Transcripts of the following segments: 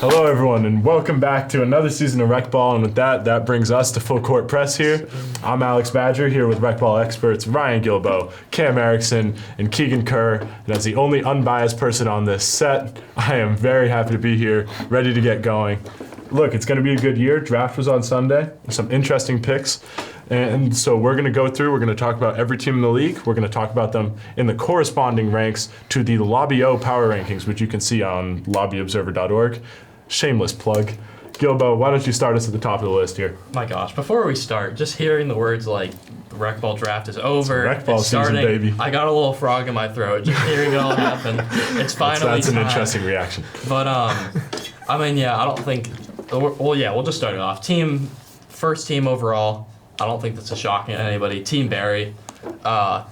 Hello, everyone, and welcome back to another season of Recball. And with that brings us to Full Court Press here. I'm Alex Badger here with Recball experts Ryan Guilbeau, Cam Erickson, and Keegan Kerr. And as the only unbiased person on this set, I am very happy to be here, ready to get going. Look, it's going to be a good year. Draft was on Sunday. Some interesting picks. And so we're going to talk about every team in the league. We're going to talk about them in the corresponding ranks to the Lobby-O power rankings, which you can see on lobbyobserver.org. Shameless plug. Guilbeau, why don't you start us at the top of the list here? My gosh, before we start, just hearing the words like the Rec Ball draft is over, it's Recball season, baby. I got a little frog in my throat just hearing it all happen. It's finally That's an time. interesting reaction. But I mean, yeah, I don't think. Well, yeah, we'll just start it off. First team overall. I don't think this is shocking to anybody. Team Barry. The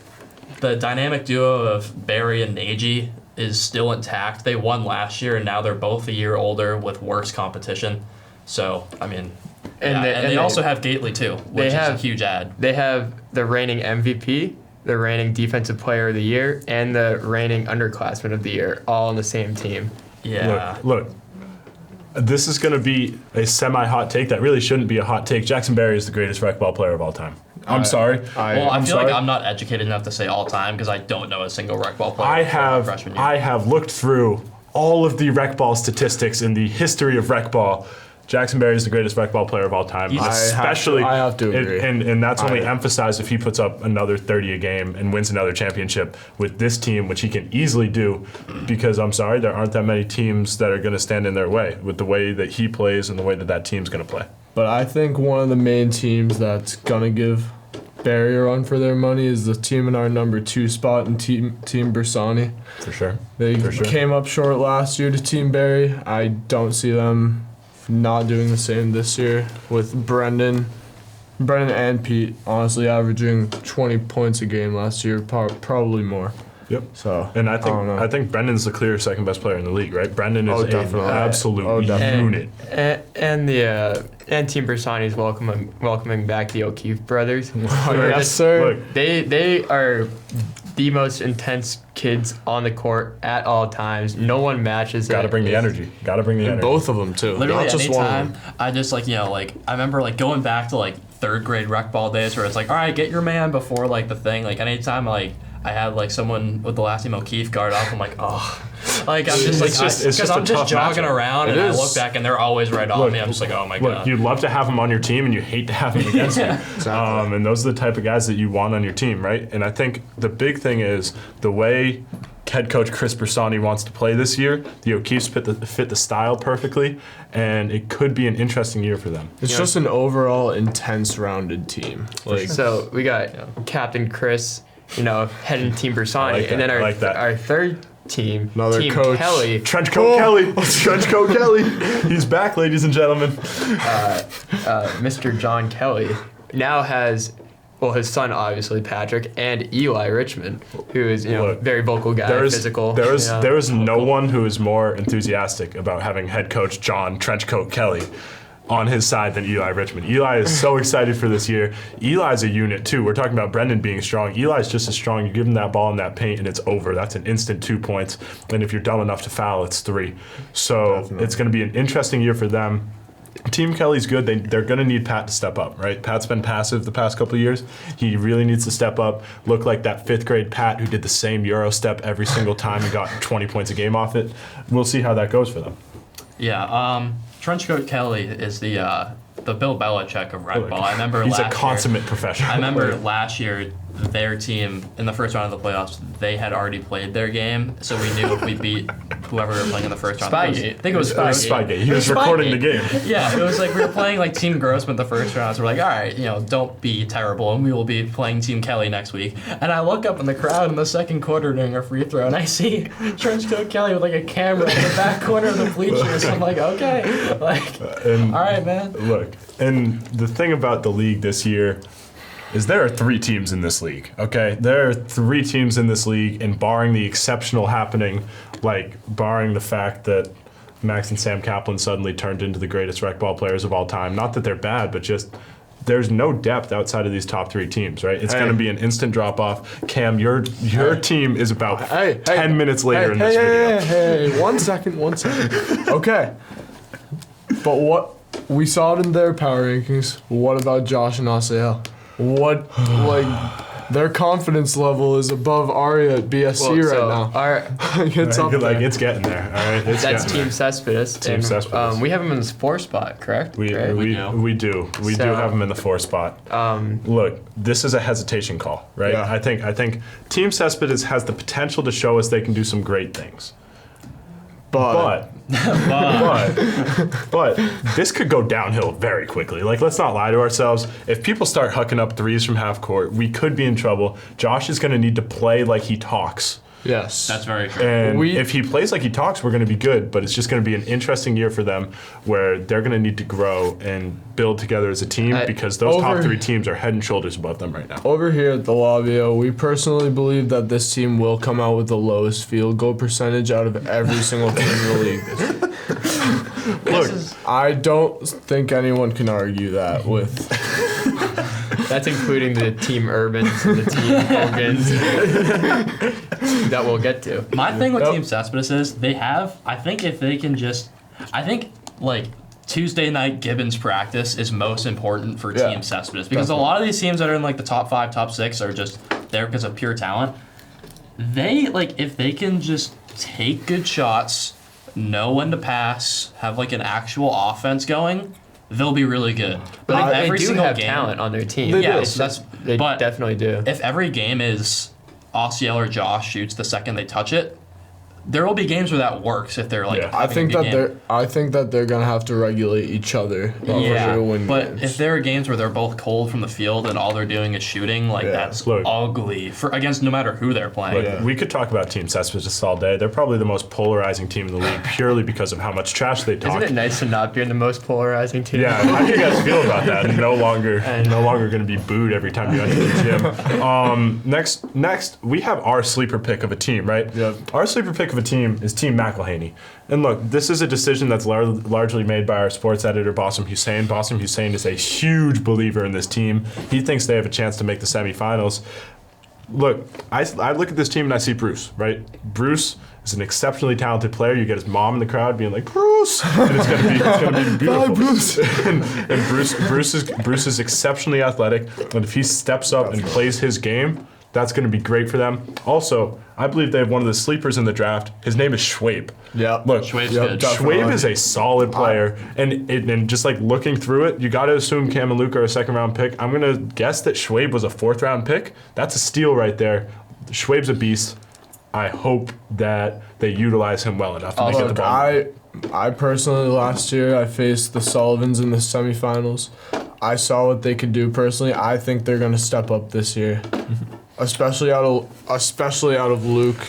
dynamic duo of Barry and Nagy is still intact. They won last year, and now they're both a year older with worse competition. So, I mean, and they also have Gately, too, which is a huge add. They have the reigning MVP, the reigning Defensive Player of the Year, and the reigning Underclassman of the Year, all on the same team. Yeah. Look. This is going to be a semi-hot take that really shouldn't be a hot take. Jackson Barry is the greatest rec ball player of all time. I'm sorry. I feel like I'm not educated enough to say all time because I don't know a single rec ball player. I have looked through all of the rec ball statistics in the history of rec ball. Jackson Barry is the greatest rec ball player of all time. I have to agree. And that's only emphasized if he puts up another 30 a game and wins another championship with this team, which he can easily do, because I'm sorry, there aren't that many teams that are going to stand in their way with the way that he plays and the way that that team's going to play. But I think one of the main teams that's going to give Barry a run for their money is the team in our number 2 spot in Team Bersani. For sure. They came up short last year to Team Barry. I don't see them not doing the same this year with Brendan and Pete honestly averaging 20 points a game last year, probably more. Yep. So, and I think Brendan's the clear second best player in the league, right? Brendan is an absolute unit. And Team Bersani's welcoming back the O'Keefe brothers. Yes, sir. Look, They are the most intense kids on the court at all times. No one matches it. Gotta bring the energy. Both of them too. Literally, not just anytime, one. I just I remember going back to third grade rec ball days where it's all right, get your man before the thing. Anytime I had someone with the last name O'Keefe guard up, I'm oh. I'm just because I'm just jogging around and I look back and they're always right on me. I'm just oh my god. You'd love to have him on your team and you hate to have him against you. Exactly. And those are the type of guys that you want on your team, right? And I think the big thing is the way head coach Chris Bersani wants to play this year. The O'Keefes fit the style perfectly, and it could be an interesting year for them. It's just an overall intense, rounded team. So we got Captain Chris, heading Team Bersani, and then our third team, another Team coach. Kelly. Trenchcoat Kelly. Trenchcoat Kelly. He's back, ladies and gentlemen. Mr. John Kelly now has, his son obviously Patrick and Eli Richmond, who is very vocal guy, physical. There is no one who is more enthusiastic about having head coach John Trenchcoat Kelly on his side than Eli Richmond. Eli is so excited for this year. Eli's a unit too. We're talking about Brendan being strong. Eli's just as strong. You give him that ball in that paint and it's over. That's an instant 2 points. And if you're dumb enough to foul, it's 3. So Definitely. It's going to be an interesting year for them. Team Kelly's good. They're going to need Pat to step up, right? Pat's been passive the past couple of years. He really needs to step up, look like that 5th grade Pat who did the same Euro step every single time and got 20 points a game off it. We'll see how that goes for them. Yeah, Trenchcoat Kelly is the Bill Belichick of rec ball. I remember he's a consummate professional. I remember last year their team in the first round of the playoffs, they had already played their game, so we knew if we beat whoever we were playing in the first round. Spygate. I think it was Spygate. He was recording the game. Yeah, it was we were playing Team Grossman the first round, so we're all right, don't be terrible, and we will be playing Team Kelly next week. And I look up in the crowd in the second quarter during a free throw, and I see Trenchcoat Kelly with a camera in the back corner of the bleachers. I'm okay, all right, man. Look, and the thing about the league this year is there are 3 teams in this league, okay? There are 3 teams in this league, and barring the exceptional happening, barring the fact that Max and Sam Kaplan suddenly turned into the greatest rec ball players of all time, not that they're bad, but just there's no depth outside of these top 3 teams, right? It's going to be an instant drop-off. Cam, your team is about 10 minutes later in this video. Hey, 1 second. Okay. But what we saw it in their power rankings. What about Josh and ACL? What their confidence level is above Aria at BSC right now. It's up there. It's getting there. All right, that's Team Cespedes. Team Cespedes. We have them in the 4 spot, correct? We do have them in the 4 spot. Look, this is a hesitation call, right? Yeah. I think Team Cespedes has the potential to show us they can do some great things. But this could go downhill very quickly. Like, let's not lie to ourselves. If people start hucking up threes from half court, we could be in trouble. Josh is going to need to play like he talks. Yes. That's very true. And if he plays like he talks, we're going to be good. But it's just going to be an interesting year for them where they're going to need to grow and build together as a team because those top 3 teams are head and shoulders above them right now. Over here at the Labio, we personally believe that this team will come out with the lowest field goal percentage out of every single team in the league this year. Look, I don't think anyone can argue that with... That's including the Team Urbans and the Team Hogans that we'll get to. My thing with Team Cespedes is I think if they can like Tuesday night Gibbons practice is most important for Team Cespedes because a lot of these teams that are in like the top 5, top 6 are just there because of pure talent. If they can just take good shots, know when to pass, have like an actual offense going, they'll be really good. But like they every do single have game, talent on their team. They They definitely do. If every game is Osceola or Josh shoots the second they touch it, there will be games where that works if they're like. I think that they're gonna have to regulate each other. But if there are games where they're both cold from the field and all they're doing is shooting, that's ugly against no matter who they're playing. Look, we could talk about Team Cespedes all day. They're probably the most polarizing team in the league purely because of how much trash they talk. Isn't it nice to not be in the most polarizing team? Yeah, how do you guys feel about that? No longer going to be booed every time you enter the gym. Next, we have our sleeper pick of a team, right? Yep. Our sleeper pick of a team is Team McElhaney. And look, this is a decision that's largely made by our sports editor, Bassem Hussein. Bassem Hussein is a huge believer in this team. He thinks they have a chance to make the semifinals. Look, I look at this team and I see Bruce, right? Bruce is an exceptionally talented player. You get his mom in the crowd being like, Bruce! And it's gonna be beautiful. Bye, Bruce! and Bruce is exceptionally athletic. And if he steps up and plays his game, that's going to be great for them. Also, I believe they have one of the sleepers in the draft. His name is Schwabe. Yeah. Look, Schwabe's good. Schwabe is a solid player. And just like looking through it, you got to assume Cam and Luke are a 2nd-round pick. I'm going to guess that Schwabe was a 4th-round pick. That's a steal right there. Schwabe's a beast. I hope that they utilize him well enough to make it the ball. I personally, last year, I faced the Sullivans in the semifinals. I saw what they could do personally. I think they're going to step up this year. Especially out of Luke.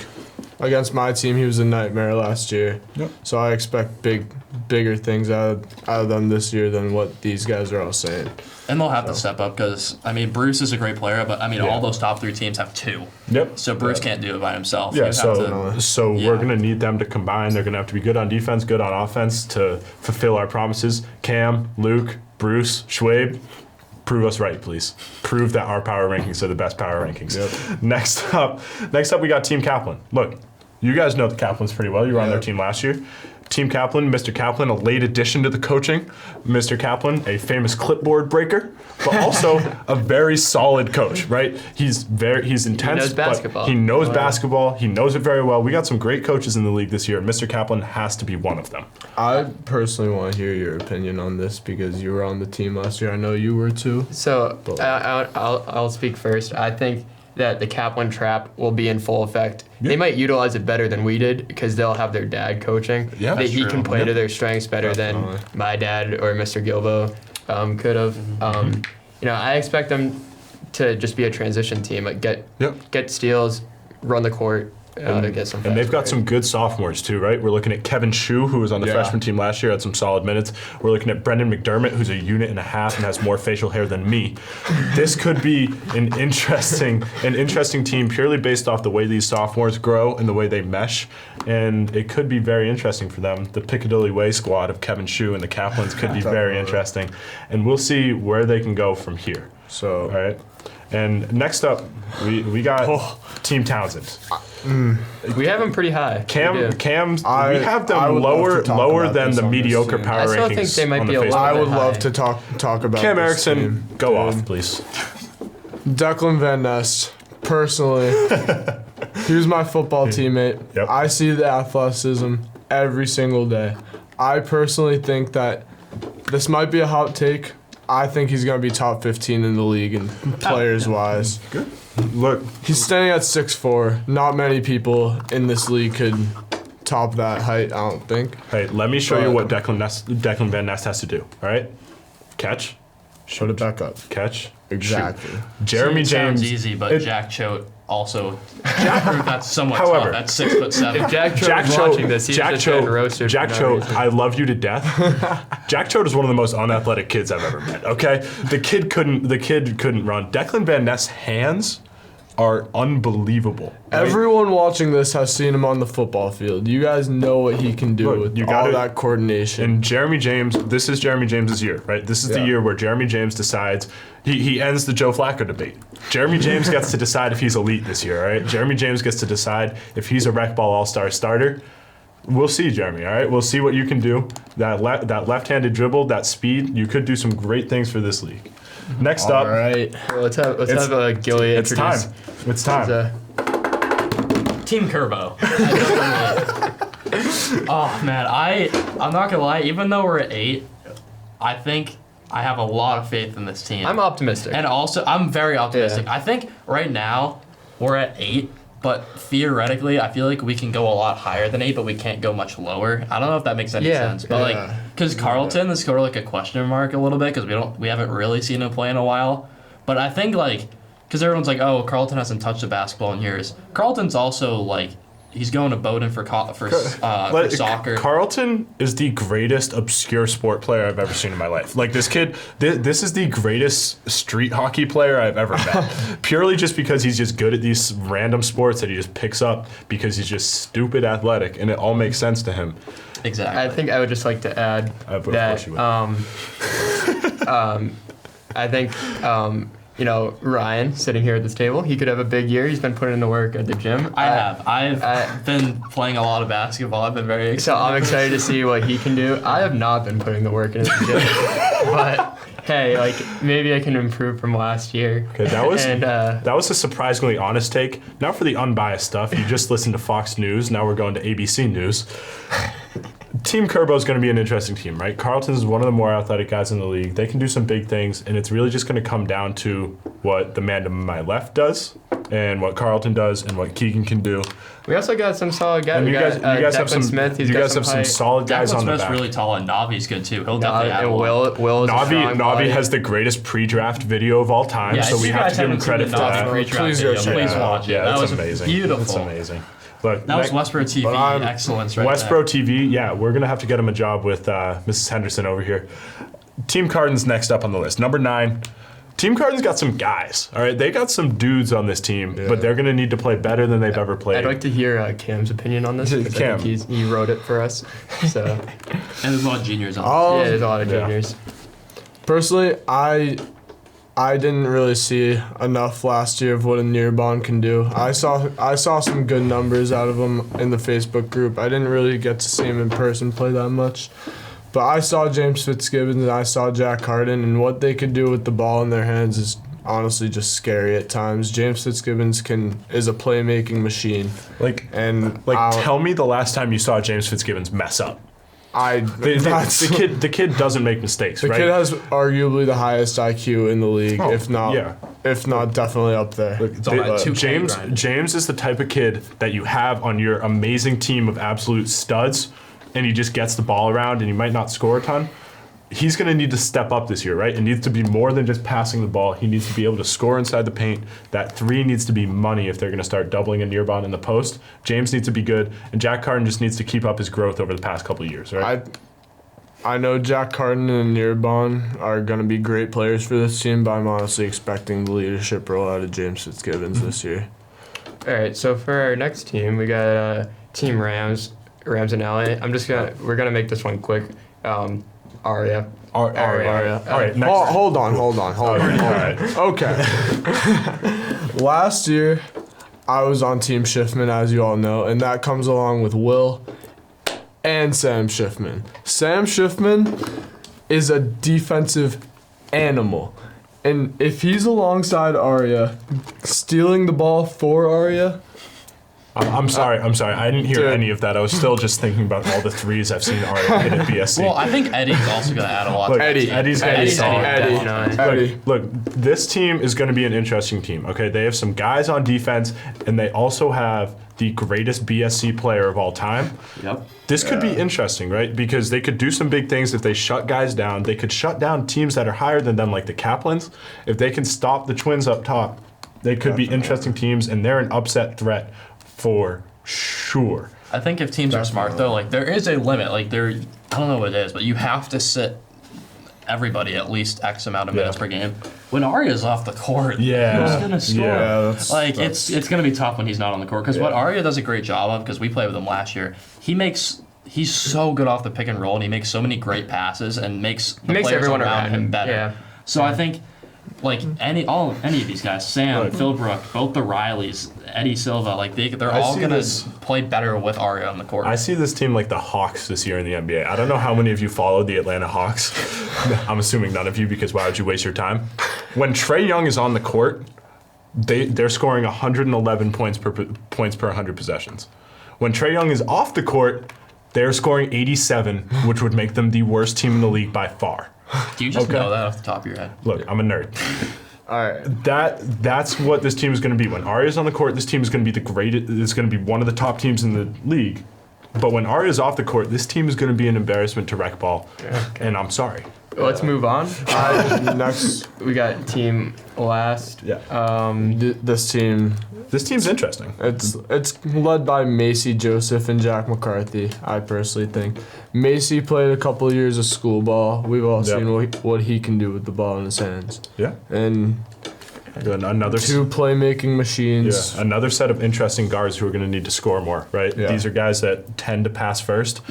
Against my team, he was a nightmare last year. Yep. So I expect bigger things out of them this year than what these guys are all saying. And they'll have to step up because, Bruce is a great player, but, all those top 3 teams have 2. Yep. So Bruce can't do it by himself. Yeah, so we're going to need them to combine. They're going to have to be good on defense, good on offense to fulfill our promises. Cam, Luke, Bruce, Schwabe, prove us right, please. Prove that our power rankings are the best power rankings. Yep. Next up, we got Team Kaplan. Look, you guys know the Kaplans pretty well. You were on their team last year. Team Kaplan, Mr. Kaplan, a late addition to the coaching. Mr. Kaplan, a famous clipboard breaker, but also a very solid coach, right? He's intense. He knows basketball. He knows basketball. He knows it very well. We got some great coaches in the league this year. Mr. Kaplan has to be one of them. I personally want to hear your opinion on this because you were on the team last year. I know you were too. So I'll speak first. I think that the Kaplan trap will be in full effect. Yep. They might utilize it better than we did because they'll have their dad coaching. Yeah, that he can play to their strengths better than my dad or Mr. Guilbeau could have. I expect them to just be a transition team, like get steals, run the court. And they've got some good sophomores too, right? We're looking at Kevin Shue, who was on the freshman team last year, had some solid minutes. We're looking at Brendan McDermott, who's a unit and a half and has more facial hair than me. This could be an interesting team purely based off the way these sophomores grow and the way they mesh, and it could be very interesting for them. The Piccadilly Way squad of Kevin Shue and the Kaplans could be very interesting, and we'll see where they can go from here. So, all right. And next up, we got Team Townsend. We have them pretty high. Cam's. We have I them would love to lower talk than about the this on this mediocre team. power I still rankings. think they might on be the a Facebook. little I would high. love to talk about Cam this Erickson, team. go off, please. Declan Van Nest, personally, he was my football teammate. Yep. I see the athleticism every single day. I personally think that this might be a hot take. I think he's going to be top 15 in the league and players-wise. Good. Look, He's standing at 6'4". Not many people in this league could top that height, I don't think. hey, let me show you what Declan Van Nest has to do. All right, catch, Put it back up. catch, Exactly. shoot. Jeremy It James. sounds easy, but Jack Choate also. That's somewhat However, tough. That's 6'7". If Jack Choate was watching this, he's just getting roasted. Jack for no Choate, reason. I love you to death. Jack Choate is one of the most unathletic kids I've ever met. Okay, the kid couldn't run. Declan Van Nest's hands are unbelievable. Right? Everyone watching this has seen him on the football field. You guys know what he can do Look, with you all gotta- that coordination. And Jeremy James, this is Jeremy James's year, right? This is the Yeah. year where Jeremy James decides he ends the Joe Flacco debate. Jeremy James gets to decide if he's elite this year, all right? Jeremy James gets to decide if he's a Recball All-Star starter. We'll see, Jeremy, all right? We'll see what you can do. That left-handed dribble, that speed, you could do some great things for this league. Next all up, right. Well, let's have Gilly it's time. introduce. It's time. Team Kerbo. Oh man, I'm not gonna lie. Even though we're at 8, I think I have a lot of faith in this team. I'm optimistic. And also, I'm very optimistic. Yeah. I think right now we're at 8, but theoretically, I feel like we can go a lot higher than 8, but we can't go much lower. I don't know if that makes any Yeah. sense, but Yeah. like, because Carlton is sort of like a question mark a little bit because we haven't really seen him play in a while. But I think like, because everyone's like, oh, Carlton hasn't touched a basketball in years. Carlton's also like, he's going to Bowdoin for soccer. Carlton is the greatest obscure sport player I've ever seen in my life. Like this kid, this is the greatest street hockey player I've ever met. Purely just because he's just good at these random sports that he just picks up because he's just stupid athletic and it all makes sense to him. Exactly. I think I would just like to add Of that course you would. I think Ryan sitting here at this table, he could have a big year. He's been putting in the work at the gym. I've been playing a lot of basketball. I've been very excited. So I'm excited to see what he can do. I have not been putting the work in at the gym, but hey, like maybe I can improve from last year. Okay, that was and that was a surprisingly honest take. Now for the unbiased stuff, you just listened to Fox News. Now we're going to ABC News. Team Kerbo is going to be an interesting team, right? Carlton is one of the more athletic guys in the league. They can do some big things, and it's really just going to come down to what the man to my left does, and what Carlton does, and what Keegan can do. we also got some solid guys. And We you got guys have Declan some. Smith. He's You got guys have some height. solid guys Declan on the Smith's back. really tall, and Navi's good too. He'll definitely add a And lot. Will is a strong Navi body. has the greatest pre-draft video of all time, Yeah, so if we you have guys to give him haven't seen credit the for Navi that. pre-draft Please video, go check please it out. watch it. Yeah, That that's was amazing. beautiful. That's amazing. Look, That was Westborough TV But I'm- excellence right Westborough TV, yeah, we're gonna have to get him a job with Mrs. Henderson over here. Team Carton's next up on the list. Number 9. Team Carton's got some guys. All right, they got some dudes on this team, but they're gonna need to play better than they've ever played. I'd like to hear Cam's opinion on this. Because Cam. I think he wrote it for us. So there. And there's a lot of juniors on. yeah, there's a lot of Yeah. juniors. Personally, I didn't really see enough last year of what a Nearbon can do. I saw some good numbers out of him in the Facebook group. I didn't really get to see him in person play that much. But I saw James Fitzgibbons and I saw Jack Harden, and what they could do with the ball in their hands is honestly just scary at times. James Fitzgibbons is a playmaking machine. And tell me the last time you saw James Fitzgibbons mess up. The kid doesn't make mistakes, The right? kid has arguably the highest IQ in the league, Oh, if not definitely up there. all that 2K James grind. James is the type of kid that you have on your amazing team of absolute studs, and he just gets the ball around, and he might not score a ton. He's going to need to step up this year, right? It needs to be more than just passing the ball. He needs to be able to score inside the paint. That 3 needs to be money if they're going to start doubling a Nearbon in the post. James needs to be good, and Jack Carton just needs to keep up his growth over the past couple of years, right? I know Jack Carton and Nearbon are going to be great players for this team, but I'm honestly expecting the leadership role out of James Fitzgibbons this year. All right, so for our next team, we got Team Rams and LA. We're gonna make this one quick. Aria. Aria. All right, next. Hold on. All right. Okay. Last year, I was on Team Schiffman, as you all know, and that comes along with Will and Sam Schiffman. Sam Schiffman is a defensive animal. And if he's alongside Arya, stealing the ball for Arya, I'm sorry. I didn't hear any of that. I was still just thinking about all the threes I've seen Arya hit at BSC. Well, I think Eddie's also going to add a lot. Look, to Eddie's going to be solid. Eddie. Look, this team is going to be an interesting team. Okay, they have some guys on defense, and they also have the greatest BSC player of all time. Yep. This could be interesting, right? Because they could do some big things if they shut guys down. They could shut down teams that are higher than them, like the Kaplans. If they can stop the Twins up top, they could be interesting teams, and they're an upset threat for sure. I think if teams are smart, though, like there is a limit. Like I don't know what it is, but you have to sit everybody at least X amount of minutes per game. When Arya's off the court, who's gonna score? Yeah, It's gonna be tough when he's not on the court. Because what Arya does a great job of, because we played with him last year, he's so good off the pick and roll, and he makes so many great passes and makes the players everyone around him better. Yeah. So I think like any of these guys, Sam, Philbrook, both the Rileys, Eddie Silva, like they're all gonna play better with Arya on the court. I see this team like the Hawks this year in the NBA. I don't know how many of you followed the Atlanta Hawks. I'm assuming none of you, because why would you waste your time? When Trae Young is on the court, they're scoring 111 points per 100 possessions. When Trae Young is off the court, they're scoring 87, which would make them the worst team in the league by far. Do you just know that off the top of your head? Look, I'm a nerd. all right. That's what this team is going to be. When Arya's on the court, this team is going to be the greatest. It's going to be one of the top teams in the league. But when Arya's off the court, this team is going to be an embarrassment to Recball, and I'm sorry. Let's move on. Next, We got team last. Yeah. this team. This team's interesting. It's led by Macy Joseph and Jack McCarthy, I personally think. Macy played a couple of years of school ball. We've all seen what he can do with the ball in his hands. Yeah. And another two playmaking machines. Yeah. Another set of interesting guards who are going to need to score more, right? Yeah. These are guys that tend to pass first.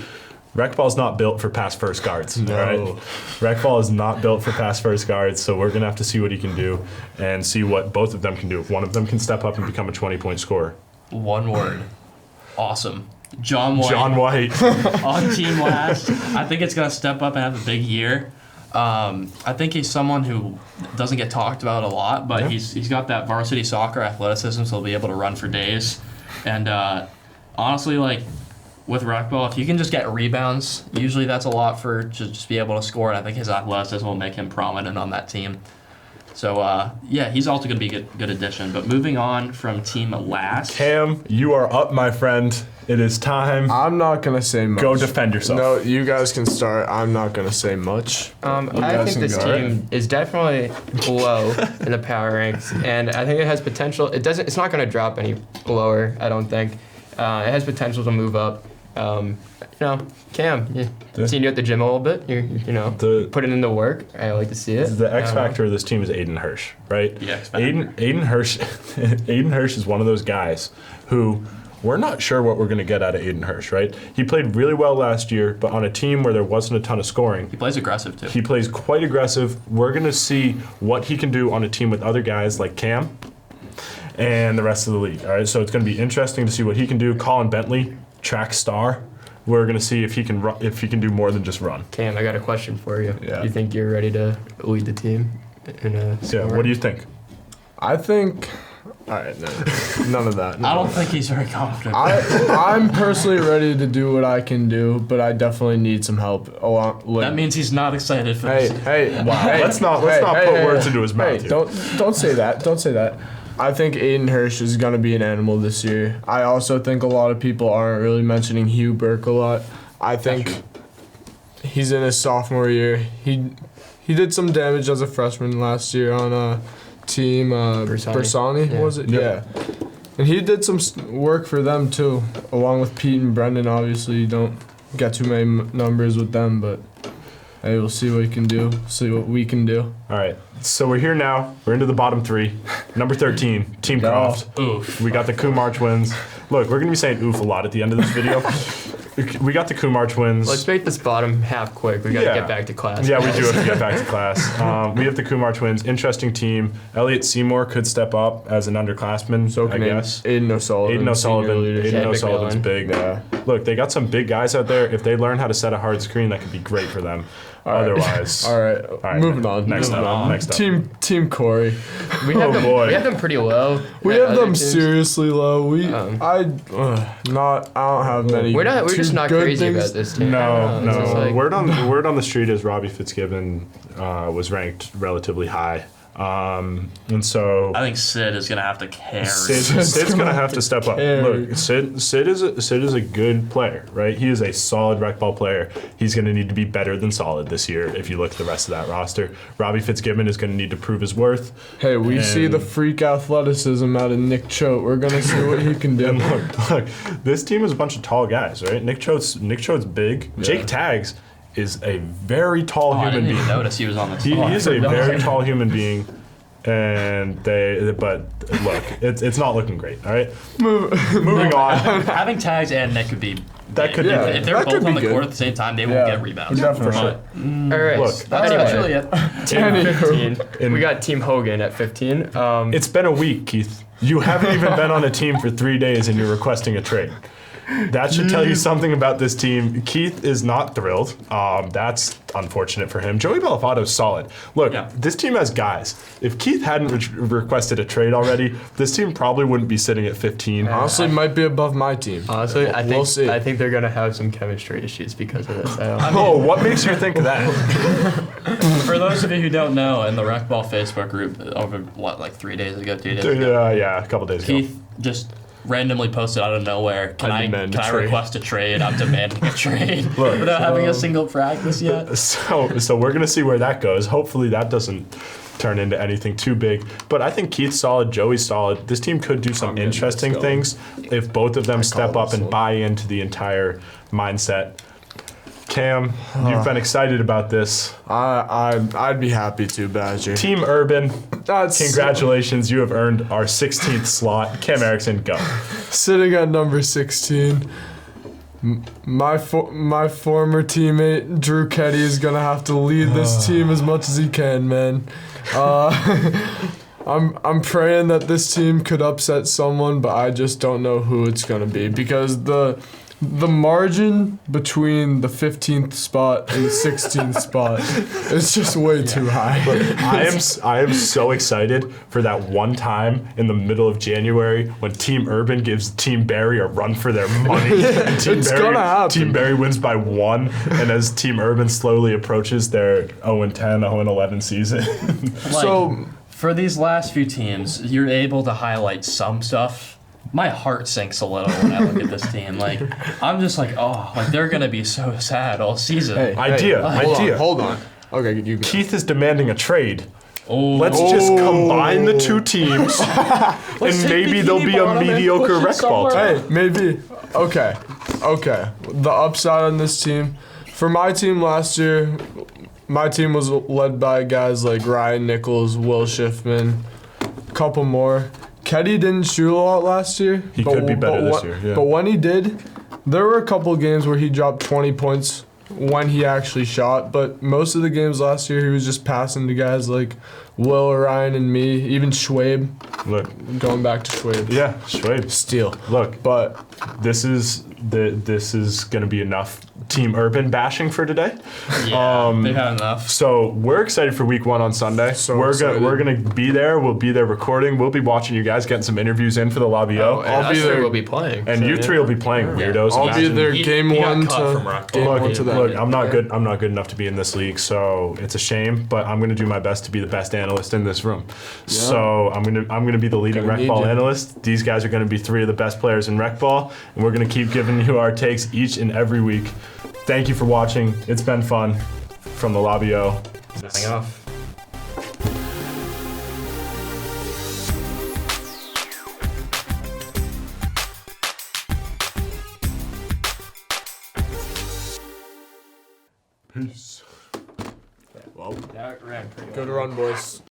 Recball's not built for pass first guards. No. All right? Recball is not built for pass first guards, so we're gonna have to see what he can do and see what both of them can do. If one of them can step up and become a 20-point scorer. One word. Awesome. John White. John White. On team last. I think it's gonna step up and have a big year. I think he's someone who doesn't get talked about a lot, but he's got that varsity soccer athleticism, so he'll be able to run for days. And honestly, like, with Recball, if you can just get rebounds, usually that's a lot for to just be able to score, and I think his athleticism will make him prominent on that team. So, he's also going to be a good addition. But moving on from team last. Cam, you are up, my friend. It is time. I'm not going to say much. Go defend yourself. No, you guys can start. I'm not going to say much. I think this team is definitely low in the power ranks, and I think it has potential. It's not going to drop any lower, I don't think. It has potential to move up. Cam, seen you at the gym a little bit. You putting in the work. I like to see it. The X factor of this team is Aiden Hirsch, right? The X factor. Aiden Hirsch. Aiden Hirsch is one of those guys who we're not sure what we're going to get out of Aiden Hirsch, right? He played really well last year, but on a team where there wasn't a ton of scoring. He plays aggressive too. He plays quite aggressive. We're going to see what he can do on a team with other guys like Cam and the rest of the league. All right, so it's going to be interesting to see what he can do. Colin Bentley, track star. We're going to see if he can do more than just run. Cam, I got a question for you. Yeah. You think you're ready to lead the team in a Yeah, what do you think? I think... All right, no, none of that. I don't think he's very confident. I'm personally ready to do what I can do, but I definitely need some help. That means he's not excited for this. Let's not put words into his mouth. Hey, don't say that. Don't say that. I think Aiden Hirsch is going to be an animal this year. I also think a lot of people aren't really mentioning Hugh Burke a lot. I think he's in his sophomore year. He did some damage as a freshman last year on team Bersani, was it? Yep. Yeah. And he did some work for them too, along with Pete and Brendan. Obviously, you don't get too many numbers with them, but hey, we'll see what he can do. See what we can do. All right, so we're here now. We're into the bottom three. Number 13, Team Croft. Oof. We got the Kumar twins. Look, we're going to be saying oof a lot at the end of this video. we got the Kumar twins. Let's make this bottom half quick. We got to Yeah. get back to class. Yeah, we do have to get back to class. We have the Kumar twins. Interesting team. Elliot Seymour could step up as an underclassman, So I can guess. Aiden O'Sullivan. Aiden O'Sullivan. senior leadership. Aiden Yeah, O'Sullivan's McMillan. big. Yeah. Look, they got some big guys out there. If they learn how to set a hard screen, that could be great for them. All right. Otherwise, All right, moving on. Next moving up. on. Next up. Team Corey. We have Oh, them. boy. We have them pretty low. We at have other them teams. seriously low. I don't have many. We're not. We're just too not good crazy things. about this team. No, It's just no. like- Word on the street is Robbie Fitzgibbon was ranked relatively high, and so I think Sid is gonna have to carry. Sid's gonna have to step up. carry. Look, Sid is a good player, right? He is a solid rec ball player. He's gonna need to be better than solid this year. If you look at the rest of that roster, Robbie Fitzgibbon is gonna need to prove his worth. Hey, we see the And- freak athleticism out of Nick Choate. We're gonna see what he can do. And look, this team is a bunch of tall guys, right? Nick Choate's big. Jake Taggs is a very tall Oh, I human didn't being. even notice he was on the He spot. is a very tall human being, but look, it's not looking great. All right, moving on. Having tags and Nick could be. That big. could be Yeah. big. If they're That both could on be the court good. at the same time, they Yeah. will get rebounds. Definitely. But All right. Look, that's Anyway. actually it. Anywho. 15. We got Team Hogan at 15. It's been a week, Keith. You haven't even been on a team for 3 days, and you're requesting a trade. That should tell you something about this team. Keith is not thrilled. That's unfortunate for him. Joey Belafato's solid. Look, Yeah. this team has guys. If Keith hadn't requested a trade already, this team probably wouldn't be sitting at 15. Honestly, might be above my team. Honestly, I think We'll see. I think they're gonna have some chemistry issues because of this. I don't Oh, what makes you think that? For those of you who don't know, in the Rec Ball Facebook group, over what, like 3 days ago, 2 days ago, Yeah, a couple days ago. Keith just randomly posted out of nowhere, can I demand a can I trade." request a trade? I'm demanding a trade without having a single practice yet. So we're gonna see where that goes. Hopefully that doesn't turn into anything too big. But I think Keith's solid, Joey's solid. This team could do some getting interesting this going. things if both of them step call up this and one. buy into the entire mindset. Cam, you've been excited about this. I'd be happy to, Badger. Team Urban, That's congratulations, you have earned our 16th slot. Cam Erickson, go. sitting at number 16. My former teammate Drew Keddy is gonna have to lead this team as much as he can, man. I'm praying that this team could upset someone, but I just don't know who it's gonna be because the margin between the 15th spot and the 16th spot is just way too high. I am so excited for that one time in the middle of January when Team Urban gives Team Barry a run for their money. And it's gonna happen. Team Barry wins by 1, and as Team Urban slowly approaches their 0-10, 0-11 season. So For these last few teams, you're able to highlight some stuff. My heart sinks a little when I look at this team. Like, I'm just like, oh, like they're gonna be so sad all season. Idea. Hold on. Okay, you go. Keith is demanding a trade. Oh, Let's just combine the two teams, and take maybe Bikini there'll be a Bottom and mediocre push it rec ball somewhere. team. Hey, maybe. Okay. The upside on this team. For my team last year, my team was led by guys like Ryan Nichols, Will Schiffman, a couple more. Keddy didn't shoot a lot last year. He could be better this year, yeah. But when he did, there were a couple games where he dropped 20 points when he actually shot. But most of the games last year, he was just passing to guys like Will, Ryan, and me. Even Schwabe. Look, Going back to Schwabe. yeah, Schwabe. Steal. Look, But this is going to be enough Team Urban bashing for today. yeah, they've had enough. So we're excited for week 1 on Sunday. So we're excited. gonna be there. We'll be there recording. We'll be watching you guys, getting some interviews in for the Lobby O. I'll be be there. there. We'll be playing. And so, you yeah. three will be playing weirdos. I'll be Imagine- there He- game he got one cut to from Rock game Ball. one to that. Look, I'm not good. I'm not good enough to be in this league, so it's a shame. But I'm gonna do my best to be the best analyst in this room. So I'm gonna be the leading Gonna rec need ball you. analyst. These guys are gonna be 3 of the best players in rec ball, and we're gonna keep giving you our takes each and every week. Thank you for watching. It's been fun. From the Lobby O. Signing off. Peace. Well, That ran pretty well. good run, boys.